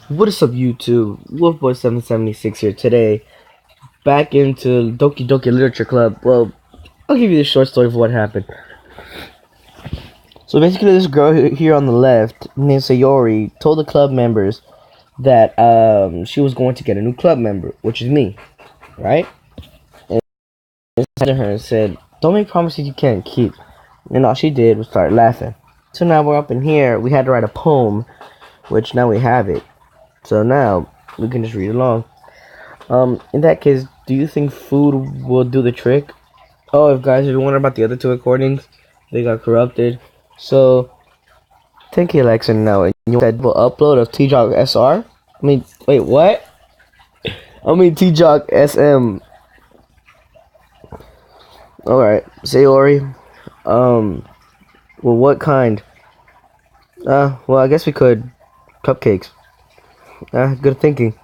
What is up, YouTube? Wolfboy776 here today. Back into Doki Doki Literature Club. Well, I'll give you the short story of what happened. So basically, this girl here on the left, named Sayori, told the club members that she was going to get a new club member, which is me, right? And I said to her and said, "Don't make promises you can't keep." And all she did was start laughing. So now we're up in here. We had to write a poem, which now we have it. So now we can just read along. In that case, do you think food will do the trick? Oh, if guys, if you wonder about the other two recordings, they got corrupted. So, 10K likes in now, and you said will upload of TJOG SR? I mean, wait, what? I mean TJOG SM. Alright, Sayori. Well, what kind? Well, I guess we could. Cupcakes. Good thinking.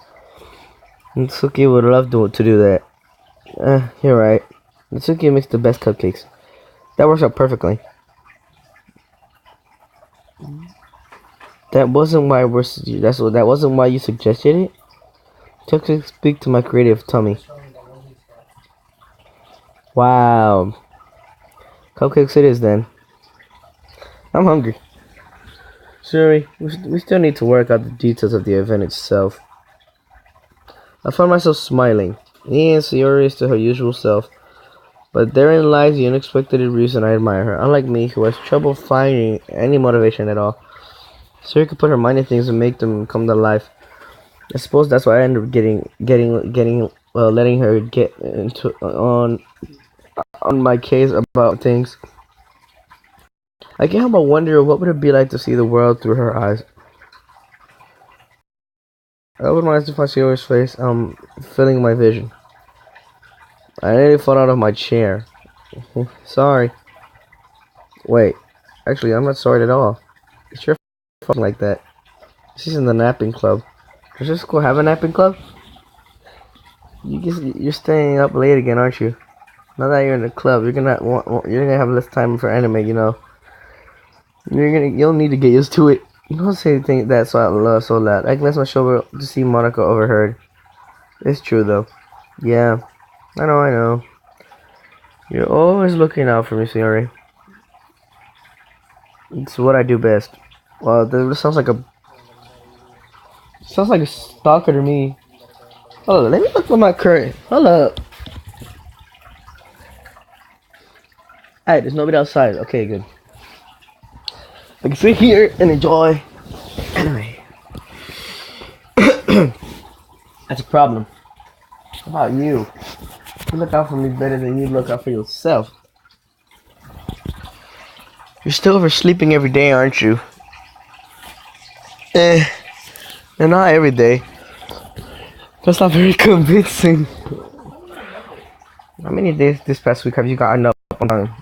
Suki would love to do that. You're right. Suki makes the best cupcakes. That works out perfectly. That wasn't why that wasn't why you suggested it. Cupcakes speak to my creative tummy. Wow. Cupcakes it is then. I'm hungry. Sorry, we still need to work out the details of the event itself. I found myself smiling. Me and Sayori is to her usual self. But therein lies the unexpected reason I admire her. Unlike me, who has trouble finding any motivation at all. Sayori could put her mind in things and make them come to life. I suppose that's why I ended up letting her get into on my case about things. I can't help but wonder what would it be like to see the world through her eyes. I opened my eyes to find Sayori's face, filling my vision. I nearly fell out of my chair. Sorry. Wait, actually, I'm not sorry at all. It's your fault like that. This isn't the napping club. Does your school have a napping club? You're staying up late again, aren't you? Now that you're in the club, you're gonna have less time for anime, you know. You'll need to get used to it. Don't say anything that's so loud. I glanced my shoulder to see Monica overheard. It's true though. Yeah, I know. You're always looking out for me, Sayori. It's what I do best. Well, this sounds like a stalker to me. Hold on, let me look for my curtain. Hold up. Alright, there's nobody outside. Okay, good. I can sit here and enjoy anime. That's a problem. How about you? You look out for me better than you look out for yourself. You're still oversleeping every day, aren't you? And not every day. That's not very convincing. How many days this past week have you gotten up on time?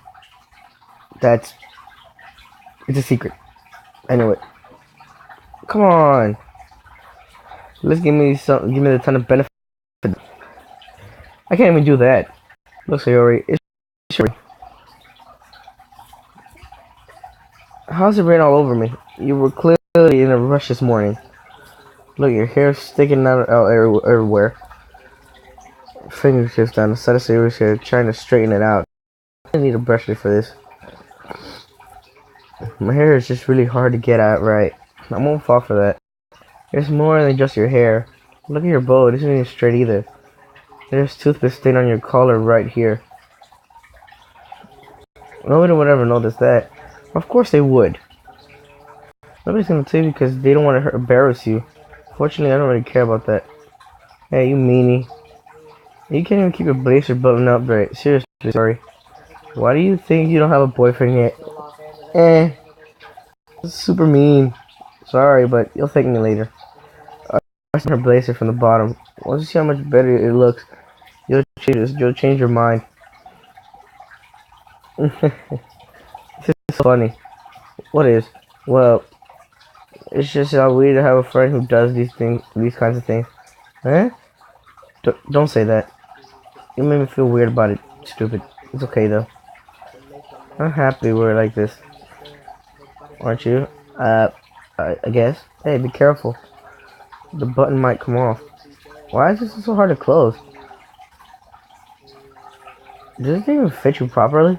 It's a secret. I know it. Come on. Let's give me the ton of benefit. I can't even do that. Look, Sayori, it's Sayori. How's it rain all over me? You were clearly in a rush this morning. Look, your hair's sticking out everywhere. Fingertips down the side of Sayori's hair, trying to straighten it out. I need a brush for this. My hair is just really hard to get at right. I won't fall for that. There's more than just your hair. Look at your bow, it isn't even straight either. There's toothpaste stain on your collar right here. Nobody would ever notice that. Of course they would. Nobody's gonna tell you because they don't want to embarrass you. Fortunately, I don't really care about that. Hey, you meanie. You can't even keep your blazer buttoned up right. Seriously, sorry. Why do you think you don't have a boyfriend yet? That's super mean. Sorry, but you'll thank me later. I her blazer from the bottom. Once you see how much better it looks, you'll change your mind. This is funny. What is? Well, it's just how weird to have a friend who does these kinds of things. Huh? Don't say that. You made me feel weird about it. Stupid. It's okay though. I'm happy we're like this. Aren't you? I guess. Hey, be careful. the button might come off. Why is this so hard to close? Does this even fit you properly?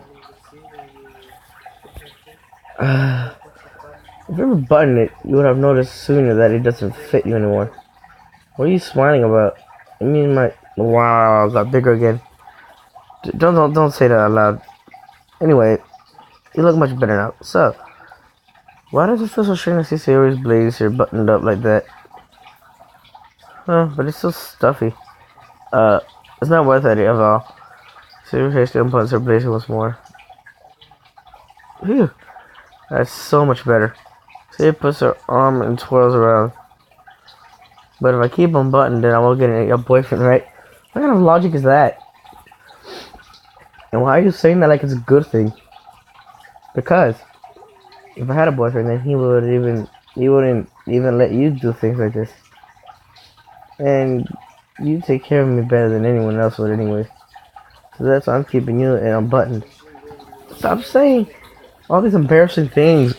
If you ever buttoned it, you would have noticed sooner that it doesn't fit you anymore. What are you smiling about? I mean, wow, got bigger again. Don't say that out loud. Anyway, you look much better now. So, why does it feel so strange to see Sayori's blazer buttoned up like that? Huh, but it's so stuffy. It's not worth it at all. Sayori hastily unbuttons her blazer once more. Phew, that's so much better. Sayori puts her arm and twirls around. But if I keep unbuttoned, then I won't get a boyfriend, right? What kind of logic is that? And why are you saying that like it's a good thing? Because if I had a boyfriend, then he wouldn't even let you do things like this. And you take care of me better than anyone else would anyway. So that's why I'm keeping you and unbuttoned. Stop saying all these embarrassing things.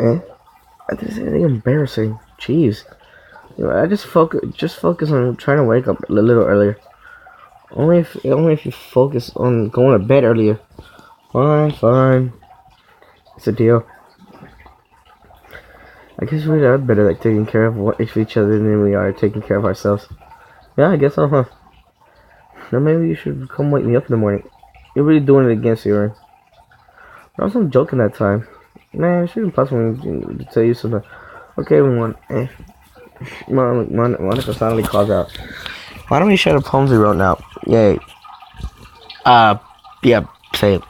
I didn't say anything embarrassing. Jeez. You know, I just focus on trying to wake up a little earlier. Only if you focus on going to bed earlier. Fine. It's a deal. I guess we are better at taking care of each other than we are taking care of ourselves. Yeah, I guess so, huh? Now maybe you should come wake me up in the morning. You're really doing it against you, I was joking that time. Man, it shouldn't possibly to tell you something. Okay, everyone. Monica suddenly calls out. Why don't we share the poems we wrote now? Yay. Yeah, say it.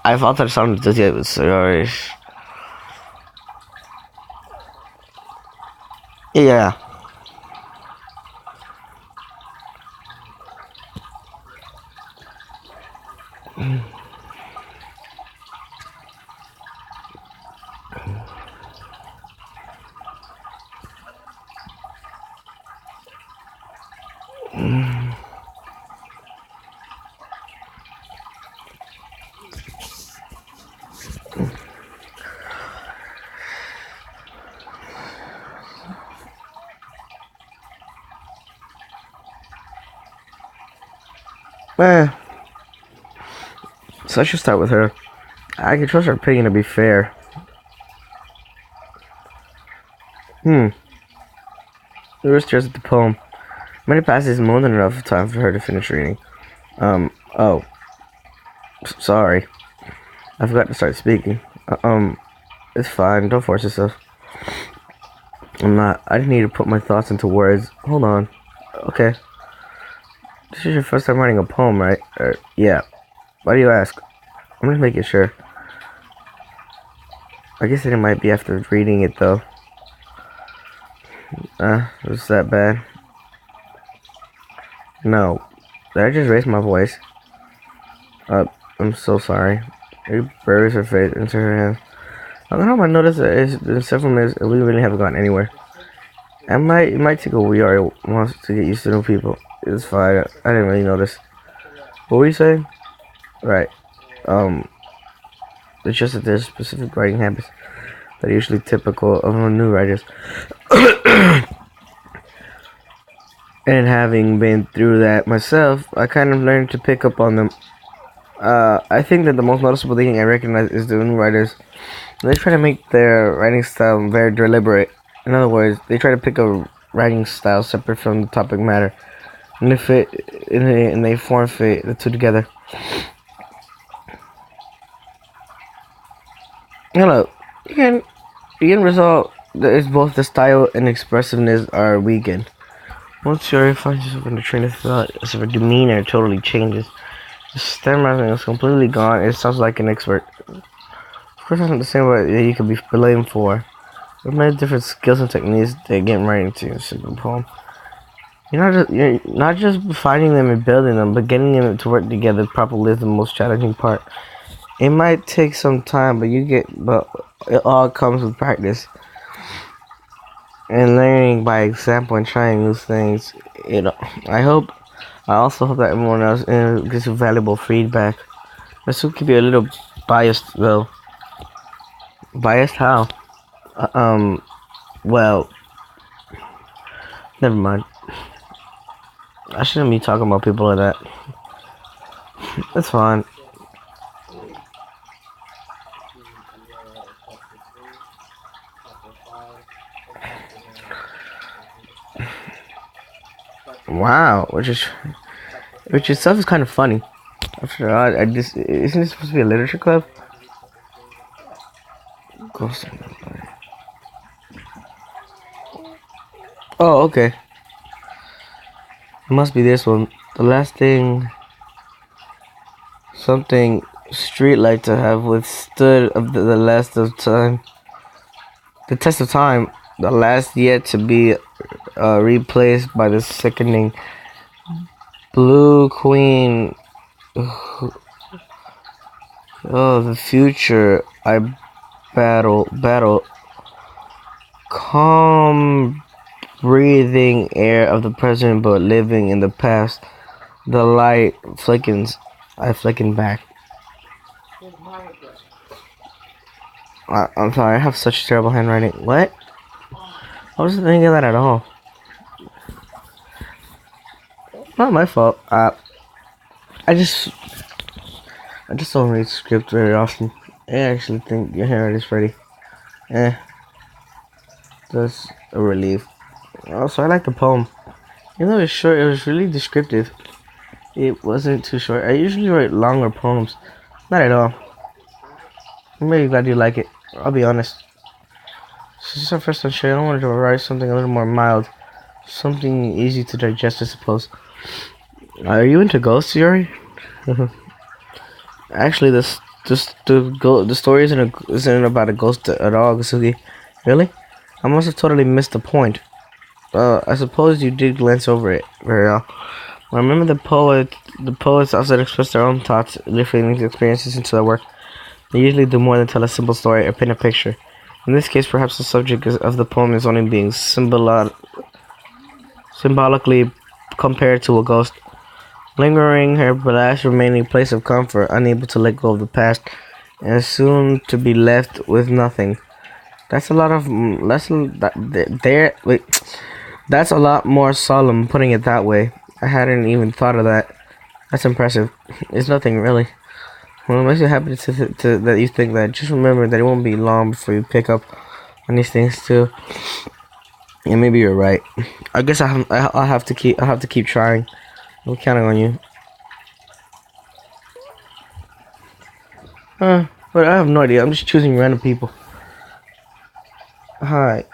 I thought that sounded just yet, sorry. Yeah. Man. So I should start with her. I can trust her opinion to be fair. We were stressed at the poem. Many passages is more than enough time for her to finish reading. Oh. Sorry. I forgot to start speaking. It's fine. Don't force yourself. I'm not. I just need to put my thoughts into words. Hold on. Okay. This is your first time writing a poem, right? Yeah. Why do you ask? I'm just making sure. I guess it might be after reading it, though. Was that bad? No. Did I just raise my voice? I'm so sorry. She buries her face into her hands. I don't know if I noticed that it's been several minutes and we really haven't gotten anywhere. It might take a while once to get used to new people. It's fine. I didn't really notice. What were you saying? Right. It's just that there's specific writing habits that are usually typical of new writers. And having been through that myself, I kind of learned to pick up on them. I think that the most noticeable thing I recognize is the new writers. They try to make their writing style very deliberate. In other words, they try to pick a writing style separate from the topic matter, and they form fit the two together. Hello. The end result is both the style and expressiveness are weakened. Once you finds yourself in the train of thought, as if her demeanor totally changes. The stem rising is completely gone. It sounds like an expert. Of course, that's not the same way that you could be blamed for. There are many different skills and techniques that get right into a simple poem. You're not just finding them and building them, but getting them to work together properly is the most challenging part. It might take some time, but it all comes with practice and learning by example and trying new things. I also hope that everyone else gets valuable feedback. This could be a little biased though. Biased how? Well, never mind. I shouldn't be talking about people like that. It's fine. Wow, which itself is kind of funny. After all, I just isn't it supposed to be a literature club? Ghost. Oh, okay. It must be this one. The last thing, something streetlight to have withstood of the last of time, the test of time, the last yet to be replaced by the sickening blue queen. Oh, the future. I battle. Calm breathing air of the present, but living in the past. The light flickens. I flicken back. I'm sorry, I have such terrible handwriting. What? I wasn't thinking of that at all. Not my fault. I just don't read script very often. I actually think your handwriting is pretty. Eh, that's a relief. Also, I like the poem. Even though it's short, it was really descriptive. It wasn't too short. I usually write longer poems. Not at all. I'm really glad you like it. I'll be honest. Since it's our first time sharing, I wanted to write something a little more mild. Something easy to digest, I suppose. Are you into ghosts, Yuri? Actually, the story isn't about a ghost at all, Gasugi. Really? I must have totally missed the point. I suppose you did glance over it very well. I remember the poets also express their own thoughts, their feelings, experiences into their work. They usually do more than tell a simple story or paint a picture. In this case, perhaps the subject of the poem is only being symbolically compared to a ghost, lingering her last remaining place of comfort, unable to let go of the past, and soon to be left with nothing. That's a lot of That's a lot more solemn, putting it that way. I hadn't even thought of that. That's impressive. It's nothing really. Well, it makes me happy that you think that. Just remember that it won't be long before you pick up on these things too. Yeah, maybe you're right. I guess I'll have to keep trying. I'm counting on you. But I have no idea. I'm just choosing random people. Hi,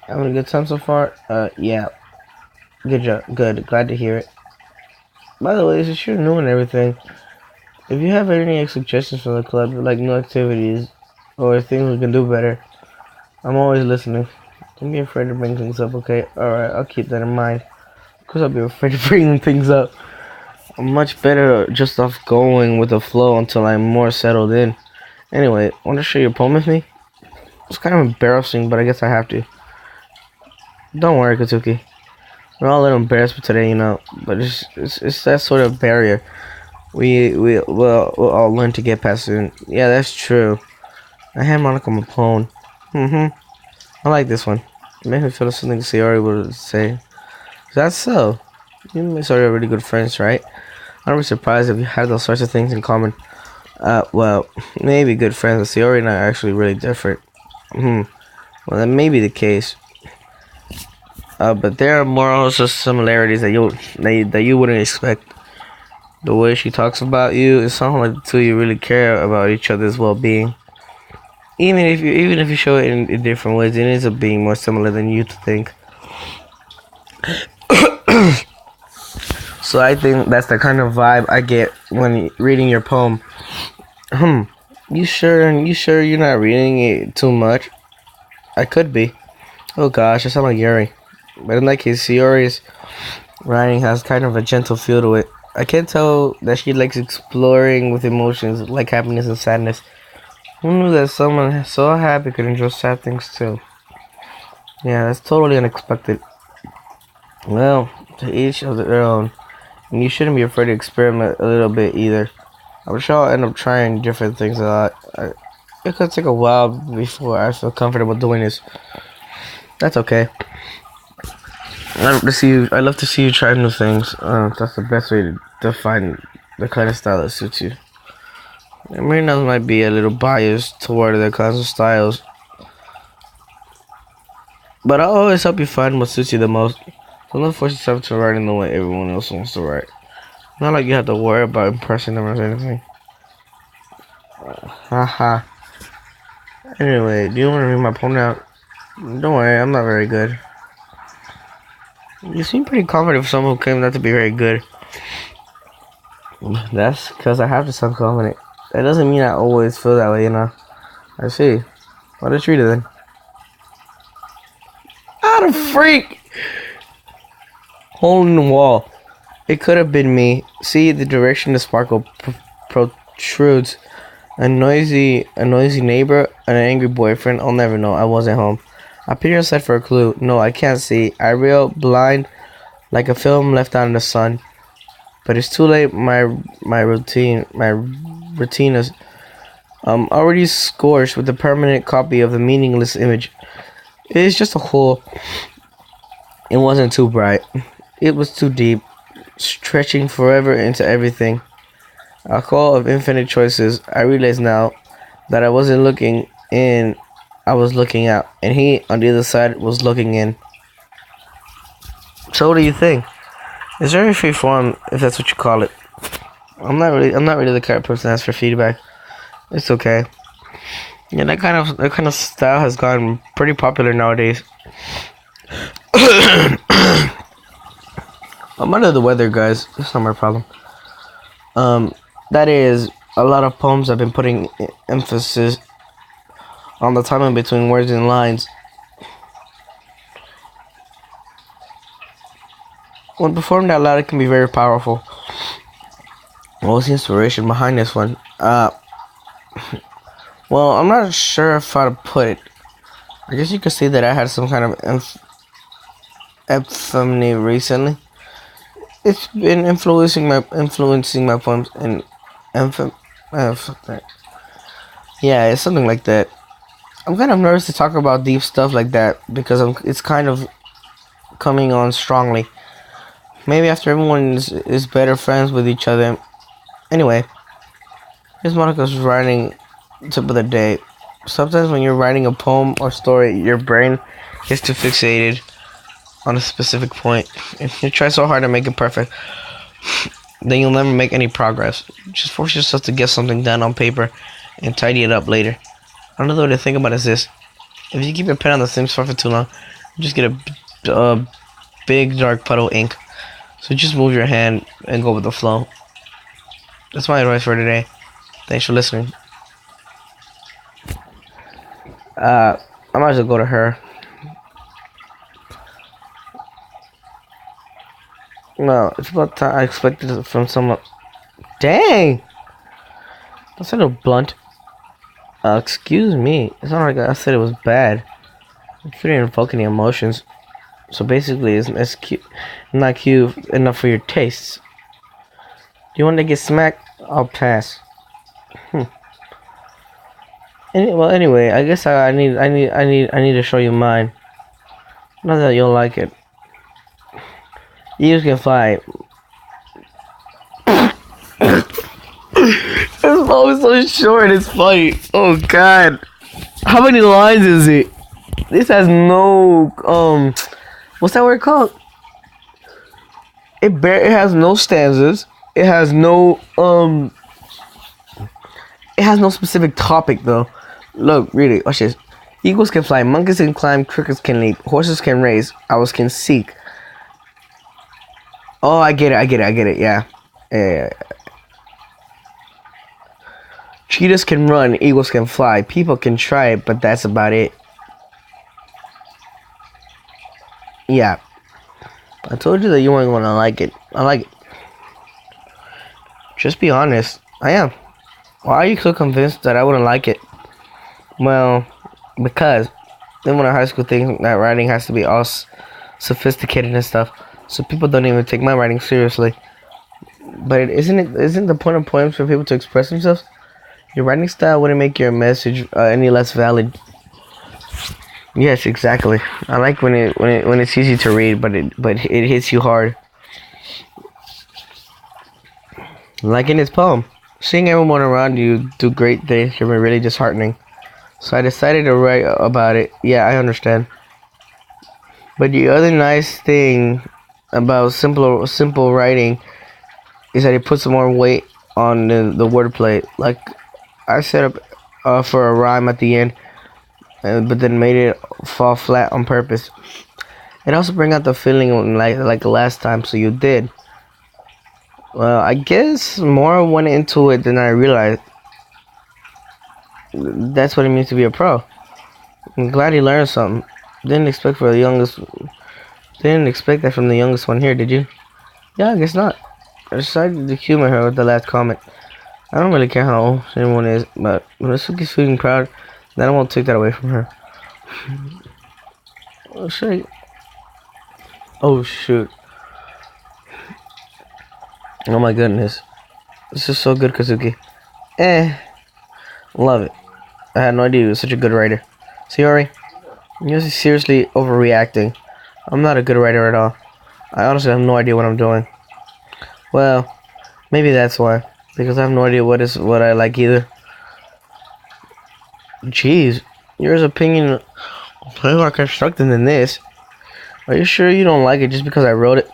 having a good time so far? Yeah. Good job. Good. Glad to hear it. By the way, since you're new and everything, if you have any suggestions for the club, like new activities or things we can do better, I'm always listening. Don't be afraid to bring things up, okay? Alright, I'll keep that in mind. Of course, I'll be afraid to bring things up. I'm much better just off going with the flow until I'm more settled in. Anyway, want to share your poem with me? It's kind of embarrassing, but I guess I have to. Don't worry, Katsuki. We're all a little embarrassed today, but it's that sort of barrier. We'll all learn to get past it. Yeah, that's true. I had Monica Mapone. I like this one. It made me feel something Sayori would say. That's so. You and Sayori are really good friends, right? I'd be surprised if you had those sorts of things in common. Well, maybe good friends, but Sayori and I are actually really different. Well, that may be the case. But there are more also similarities that you wouldn't expect. The way she talks about you, it sounds like the two of you really care about each other's well-being. Even if you show it in different ways, it ends up being more similar than you think. So I think that's the kind of vibe I get when reading your poem. You sure you're not reading it too much? I could be. Oh gosh, I sound like Yuri. But in that case, Yuri's writing has kind of a gentle feel to it. I can tell that she likes exploring with emotions like happiness and sadness. Who knew that someone so happy could enjoy sad things too? Yeah, that's totally unexpected. Well, to each of their own. And you shouldn't be afraid to experiment a little bit either. I'm sure I'll end up trying different things a lot. it could take a while before I feel comfortable doing this. That's okay. I love to see you try new things. That's the best way to find the kind of style that suits you. And Marina's might be a little biased toward the kinds of styles, but I'll always help you find what suits you the most. Don't force yourself to write in the way everyone else wants to write. Not like you have to worry about impressing them or anything. Haha. Anyway, do you want to read my poem now? Don't worry, I'm not very good. You seem pretty confident for someone who claims not to be very good. That's because I have to sound confident. That doesn't mean I always feel that way, you know. I see. What a treat then. Ah, the freak! Hole in the wall. It could have been me. See the direction the sparkle protrudes. A noisy neighbor, an angry boyfriend. I'll never know. I wasn't home. I peer outside for a clue. No, I can't see. I reel blind, like a film left out in the sun. But it's too late. My routine is already scorched with a permanent copy of the meaningless image. It is just a hole. It wasn't too bright. It was too deep, stretching forever into everything. A call of infinite choices. I realize now that I wasn't looking in, I was looking out, and he on the other side was looking in. So what do you think? It's very free form, if that's what you call it. I'm not really the kind of person that asks for feedback. It's okay. Yeah, that kind of style has gotten pretty popular nowadays. I'm under the weather, guys. That's not my problem. That is, a lot of poems have been putting emphasis on the time in between words and lines. When performed out loud, it can be very powerful. What was the inspiration behind this one? Well, I'm not sure how to put it. I guess you could say that I had some kind of epiphany recently. It's been influencing my poems and yeah, it's something like that. I'm kind of nervous to talk about deep stuff like that because it's kind of coming on strongly. Maybe after everyone is better friends with each other. Anyway, here's Monica's writing tip of the day. Sometimes when you're writing a poem or story, your brain gets too fixated on a specific point. If you try so hard to make it perfect, then you'll never make any progress. Just force yourself to get something done on paper and tidy it up later. Another way to think about it is this. If you keep your pen on the same spot for too long, you just get a big dark puddle of ink. So just move your hand and go with the flow. That's my advice for today. Thanks for listening. I might as well go to her. No, it's about time. I expected it from someone. Dang! That's a little blunt. Excuse me. It's not like I said it was bad. It's really invoke any emotions. So basically, it's cute, not cute enough for your tastes. Do you want to get smacked? I'll pass. Anyway, I guess I need to show you mine. Not that you'll like it. You can fly. It's always so short. It's funny. Oh God, how many lines is it? This has no what's that word called? It has no stanzas. It has no specific topic though. Look, read it. Watch this. Eagles can fly, monkeys can climb, crickets can leap, horses can race, owls can seek. Oh, I get it. Yeah. Cheetahs can run, eagles can fly, people can try, but that's about it. Yeah. I told you that you weren't gonna like it. I like it. Just be honest. I am. Why are you so convinced that I wouldn't like it? Well, because then when I high school think that writing has to be all sophisticated and stuff, so people don't even take my writing seriously. But isn't the point of poems for people to express themselves? Your writing style wouldn't make your message any less valid. Yes, exactly. I like when it's easy to read, but it hits you hard. Like in his poem, seeing everyone around you do great things can be really disheartening. So I decided to write about it. Yeah, I understand. But the other nice thing about simple writing is that it puts more weight on the wordplay. Like I set up for a rhyme at the end, but then made it fall flat on purpose. It also bring out the feeling like last time. So you did. Well, I guess more went into it than I realized. That's what it means to be a pro. I'm glad you learned something. Didn't expect for the youngest. Didn't expect that from the youngest one here, did you? Yeah, I guess not. I decided to humor her with the last comment. I don't really care how old anyone is, but when Suki's feeling proud, then I won't take that away from her. Oh shit. Oh shoot. Oh my goodness. This is so good, Kazuki. Love it. I had no idea you were such a good writer. Sayori, you're seriously overreacting. I'm not a good writer at all. I honestly have no idea what I'm doing. Well, maybe that's why. Because I have no idea what I like either. Jeez, yours opinion way more constructive than this. Are you sure you don't like it just because I wrote it?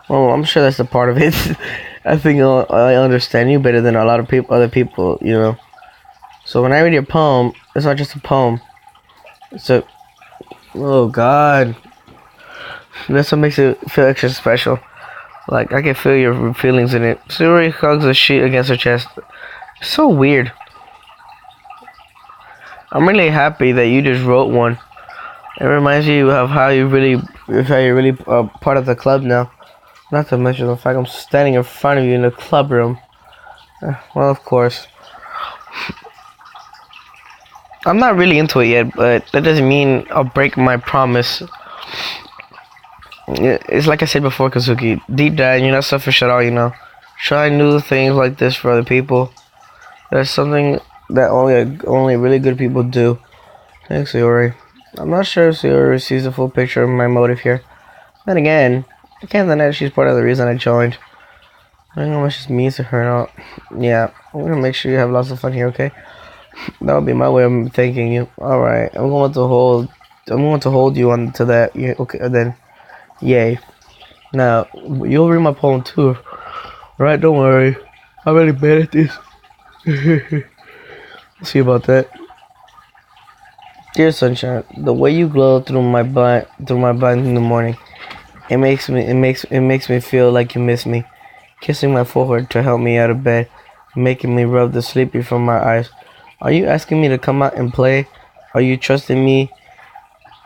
Well, I'm sure that's a part of it. I think I understand you better than a lot of other people, you know. So when I read your poem, it's not just a poem. It's a, oh God, that's what makes it feel extra special. Like I can feel your feelings in it. Suri hugs a sheet against her chest. So weird. I'm really happy that you just wrote one. It reminds you of how you're really part of the club now. Not to mention the fact I'm standing in front of you in the club room. Well, of course. I'm not really into it yet, but that doesn't mean I'll break my promise. It's like I said before, Kazuki. Deep down, you're not selfish at all, you know. Try new things like this for other people. That's something that only really good people do. Thanks, Sayori. I'm not sure if Sayori sees the full picture of my motive here. Then again, I can't deny that she's part of the reason I joined. I don't know how much this means to her and all. Yeah, I'm gonna make sure you have lots of fun here, okay? That would be my way of thanking you. Alright, I'm going to hold you on to that. Yeah, okay, then. Yay. Now, you'll read my poem too. Right, don't worry. I'm really bad at this. See about that. Dear sunshine, the way you glow through my blind in the morning, it makes me feel like you miss me. Kissing my forehead to help me out of bed, making me rub the sleepy from my eyes. Are you asking me to come out and play? Are you trusting me?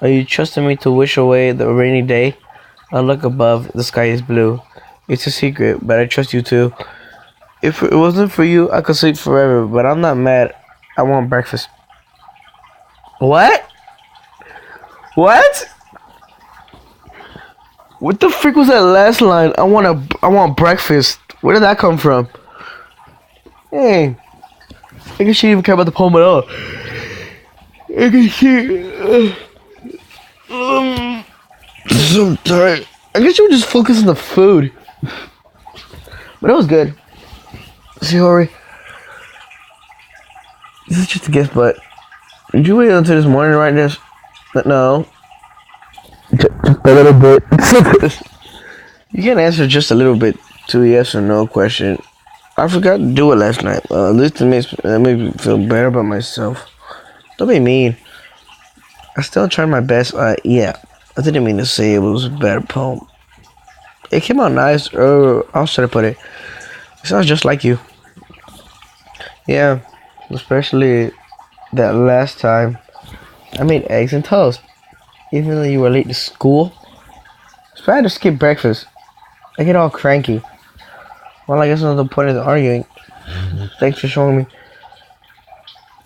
Are you trusting me to wish away the rainy day? I look above, the sky is blue. It's a secret, but I trust you too. If it wasn't for you, I could sleep forever, but I'm not mad. I want breakfast. What? What? What the freak was that last line? I want breakfast. Where did that come from? Hey, I guess she didn't even care about the poem at all. I guess she. So tired. I guess you were just focused on the food. But it was good. Sayori, this is just a guess, but did you wait until this morning to write this? No. Just a little bit. You can answer just a little bit to a yes or no question. I forgot to do it last night. At least it makes me feel better about myself. Don't be mean. I still tried my best. Yeah. I didn't mean to say it was a bad poem. It came out nice, or how should I put it? It sounds just like you. Yeah, especially that last time I made eggs and toast. Even though you were late to school. So I had to skip breakfast. I get all cranky. Well, I guess another point is arguing. Thanks for showing me.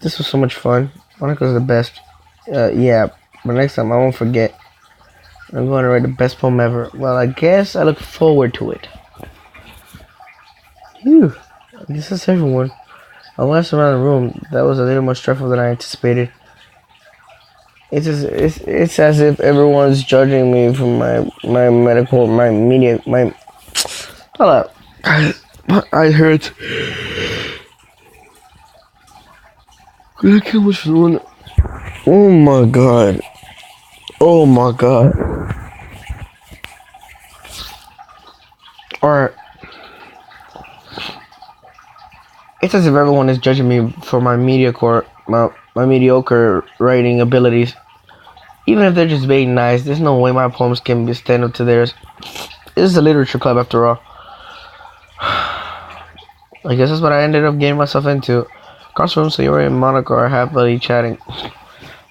This was so much fun. Monica's the best. Yeah, but next time I won't forget. I'm going to write the best poem ever. Well, I guess I look forward to it. Phew. I guess that's everyone. I glanced around the room. That was a little more stressful than I anticipated. It's as if everyone's judging me for my medical my media my. Hold up, my eye hurts. I can't watch the one. Oh my god. Oh my god. Alright. It's as if everyone is judging me for my mediocre writing abilities. Even if they're just being nice, there's no way my poems can be stand up to theirs. This is a literature club after all. I guess that's what I ended up getting myself into. Across from Sayori and Monaco are happily chatting.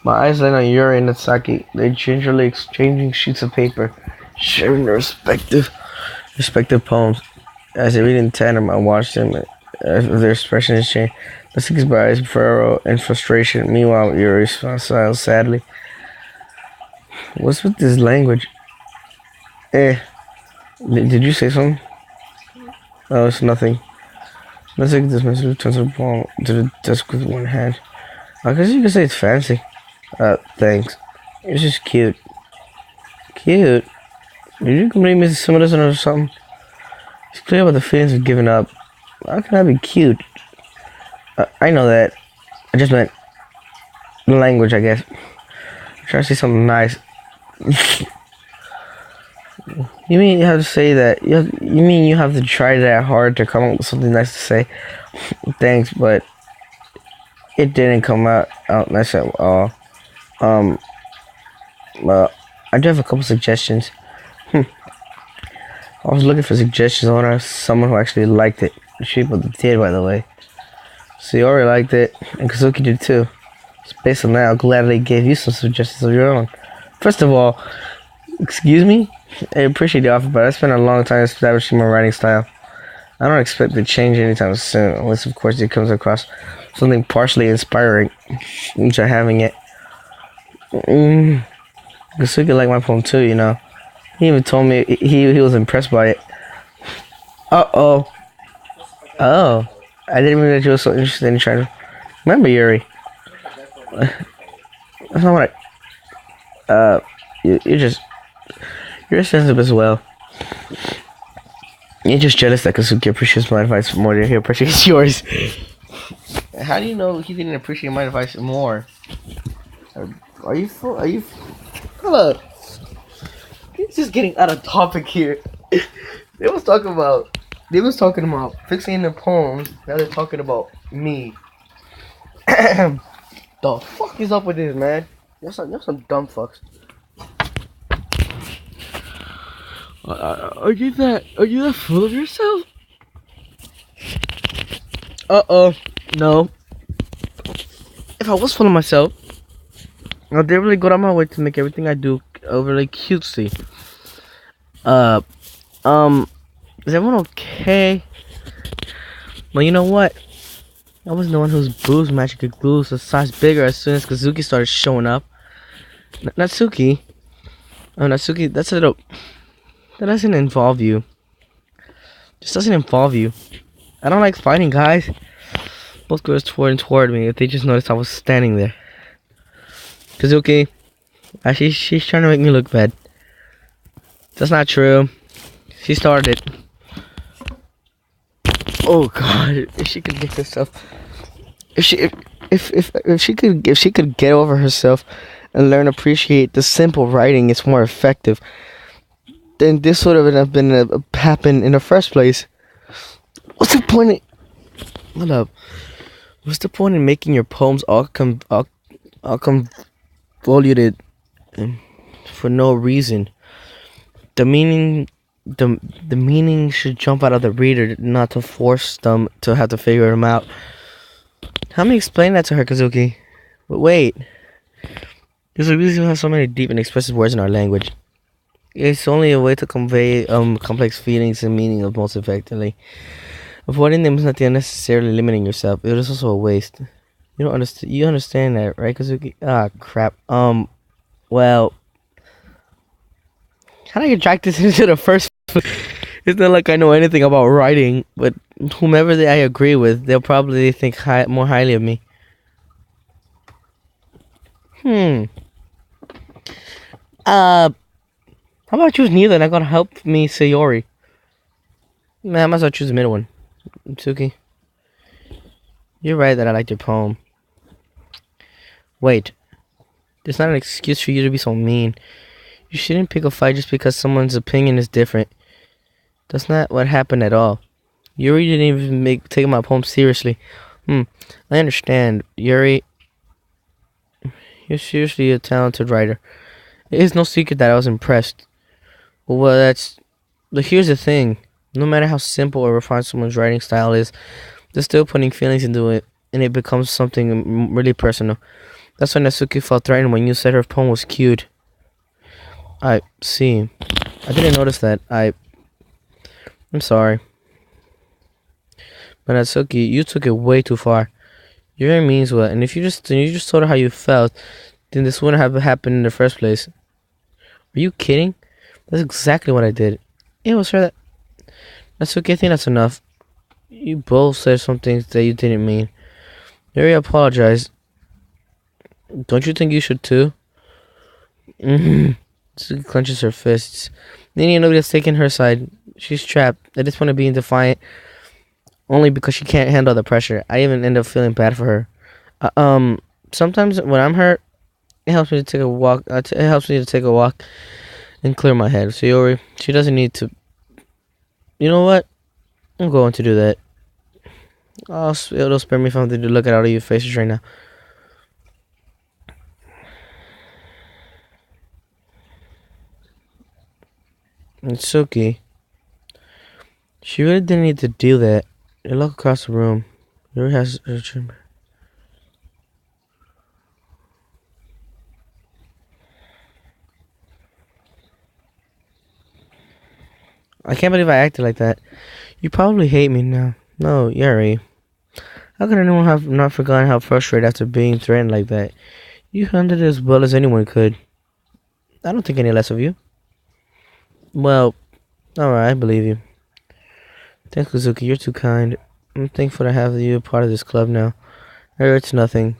My eyes land on Yuri and Natsaki. They're gingerly exchanging sheets of paper, sharing their respective poems. As they read in tandem, I watch them as their expressions change. Natsuki's eyes furrow in frustration. Meanwhile, Yuri smiles sadly. What's with this language? Did you say something? Oh, it's nothing. Natsaki dismissively turns her palm to the desk with one hand. I guess you could say it's fancy. Thanks. It's just cute. Cute? Did you complete Mrs. Symbolism or something? It's clear about the feelings of giving up. How can I be cute? I know that. I just meant the language, I guess. I'm trying to say something nice. You mean you have to say that? You mean you have to try that hard to come up with something nice to say? Thanks, but it didn't come out nice at all. Well, I do have a couple suggestions. I was looking for suggestions. I want someone who actually liked it. People did, by the way. Sayori liked it, and Kazuki did too. So based on that, I'll gladly give you some suggestions of your own. First of all, excuse me? I appreciate the offer, but I spent a long time establishing my writing style. I don't expect to change anytime soon, unless of course it comes across something partially inspiring, which I haven't yet. Kazuki liked my poem too, you know. He even told me he was impressed by it. Oh. I didn't mean that you were so interested in trying to remember Yuri. That's not what you're sensitive as well. You're just jealous that Kazuki appreciates my advice more than he appreciates yours. How do you know he didn't appreciate my advice more? Are you hold up. It's just getting out of topic here. They was talking about fixing their poems. Now they're talking about me. The fuck is up with this, man? You're some dumb fucks. Are you that full of yourself? No. If I was full of myself, I'd really go out my way to make everything I do overly cutesy. Is everyone okay? Well, you know what? I was the one whose boobs magically grew a size bigger as soon as Kazuki started showing up. Natsuki. Oh, Natsuki, that doesn't involve you. Just doesn't involve you. I don't like fighting, guys. Both girls toward me if they just noticed I was standing there. Kazuki, actually, she's trying to make me look bad. That's not true. She started. Oh God! If she could get herself, if she could get over herself and learn to appreciate the simple writing, it's more effective. Then this would have been happen in the first place. What's the point? Hold up. What's the point in making your poems all convoluted for no reason? The meaning should jump out of the reader, not to force them to have to figure them out. Help me explain that to her, Kazuki. But wait. There's a reason we have so many deep and expressive words in our language. It's only a way to convey complex feelings and meaning most effectively. Avoiding them is not necessarily limiting yourself. It is also a waste. You don't understand. You understand that, right, Kazuki? Ah, crap. Well, how do I get dragged this into the first? It's not like I know anything about writing, but whomever I agree with, they'll probably think more highly of me. Hmm. How about choose neither? And I gotta help me, Sayori. Man, I might as well choose the middle one. Tsuki, you're right that I liked your poem. Wait, there's not an excuse for you to be so mean. You shouldn't pick a fight just because someone's opinion is different. That's not what happened at all. Yuri didn't even take my poem seriously. I understand. Yuri, you're seriously a talented writer. It is no secret that I was impressed. Well, but here's the thing. No matter how simple or refined someone's writing style is, they're still putting feelings into it, and it becomes something really personal. That's why Natsuki felt threatened when you said her poem was cute. I see. I didn't notice that. I'm sorry. But Natsuki, you took it way too far. Yuri means well, and if you just told her how you felt, then this wouldn't have happened in the first place. Are you kidding? That's exactly what I did. It was her that. Natsuki, I think that's enough. You both said some things that you didn't mean. Yuri apologized. Don't you think you should too? Natsuki clenches her fists. Then nobody's taking her side. She's trapped. At this point of being defiant, only because she can't handle the pressure. I even end up feeling bad for her. Sometimes when I'm hurt, it helps me to take a walk. It helps me to take a walk and clear my head. So Yuri, she doesn't need to. You know what? I'm going to do that. It'll spare me something to look at all of your faces right now. It's okay. She really didn't need to do that. They look across the room. Yuri has her chamber. I can't believe I acted like that. You probably hate me now. No, Yuri. How could anyone have not forgotten how frustrated after being threatened like that? You handled it as well as anyone could. I don't think any less of you. Well, alright, I believe you. Thanks, Kazuki. You're too kind. I'm thankful to have you a part of this club now. It's nothing.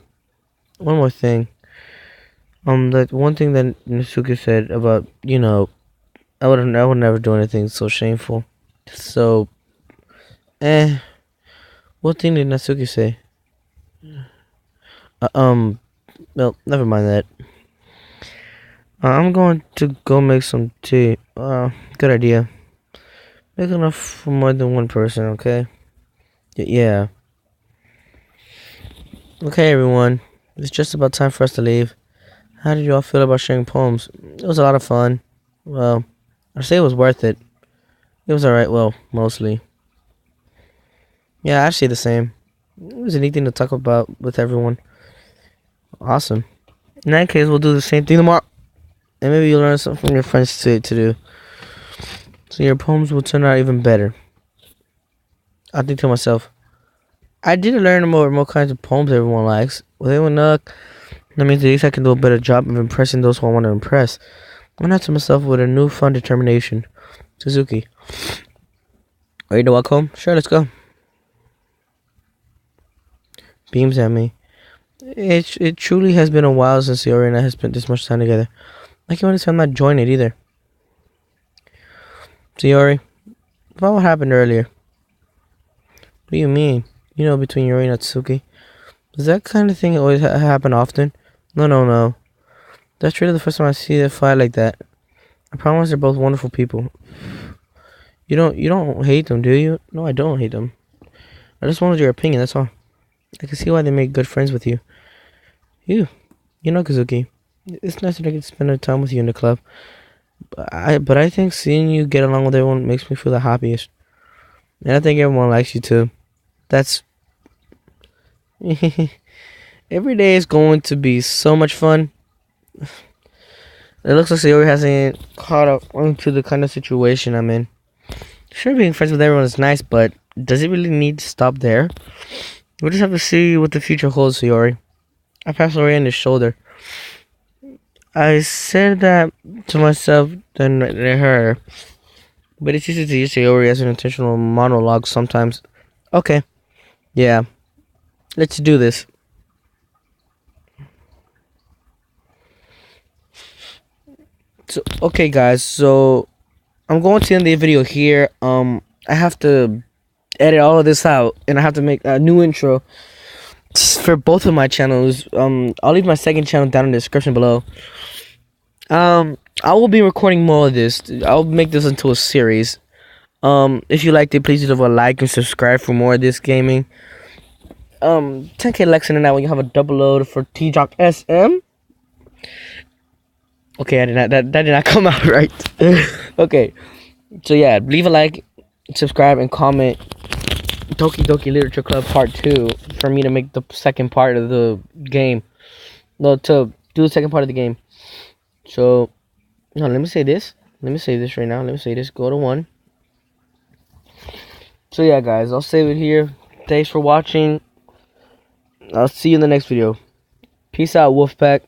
One more thing. That one thing that Natsuki said about, I would never do anything so shameful. So, what thing did Natsuki say? Well, never mind that. I'm going to go make some tea. Good idea. Make enough for more than one person, okay? Yeah. Okay, everyone. It's just about time for us to leave. How did you all feel about sharing poems? It was a lot of fun. Well, I'd say it was worth it. It was alright, well, mostly. Yeah, I'd say the same. It was a neat thing to talk about with everyone. Awesome. In that case, we'll do the same thing tomorrow. And maybe you'll learn something from your friends to do. So your poems will turn out even better. I think to myself, I did learn more kinds of poems everyone likes. With everyone that means at least I can do a better job of impressing those who I want to impress. I went out to myself with a newfound determination. Suzuki, ready to walk home? Sure, let's go. Beams at me. It truly has been a while since Yori and I have spent this much time together. I can't understand I'm not enjoying it either. So Yori, about what happened earlier. What do you mean? Between Yori and Natsuki? Does that kind of thing always happen often? No. That's really the first time I see a fight like that. I promise they're both wonderful people. You don't hate them, do you? No, I don't hate them. I just wanted your opinion, that's all. I can see why they make good friends with you. You know, Kazuki, it's nice that I get to spend time with you in the club. But I think seeing you get along with everyone makes me feel the happiest. And I think everyone likes you too. That's every day is going to be so much fun. It looks like Sayori hasn't caught up into the kind of situation I'm in. Sure, being friends with everyone is nice, but does it really need to stop there? We'll just have to see what the future holds, Sayori. I passed Lori on the shoulder. I said that to myself, then to her. But it's easy to use Sayori as an intentional monologue sometimes. Okay, yeah, let's do this. So, okay, guys, so I'm going to end the video here. I have to edit all of this out, and I have to make a new intro for both of my channels. I'll leave my second channel down in the description below. I will be recording more of this. I'll make this into a series. If you liked it, please leave a like and subscribe for more of this gaming. 10K likes in that when you have a double load for T-Jock SM. Okay, that did not come out right. Okay, so yeah, leave a like, subscribe, and comment Doki Literature Club Part 2 for me to make the second part of the game. No, to do the second part of the game. So, no, let me say this. Let me say this right now. Let me say this. Go to 1. So yeah, guys, I'll save it here. Thanks for watching. I'll see you in the next video. Peace out, Wolfpack.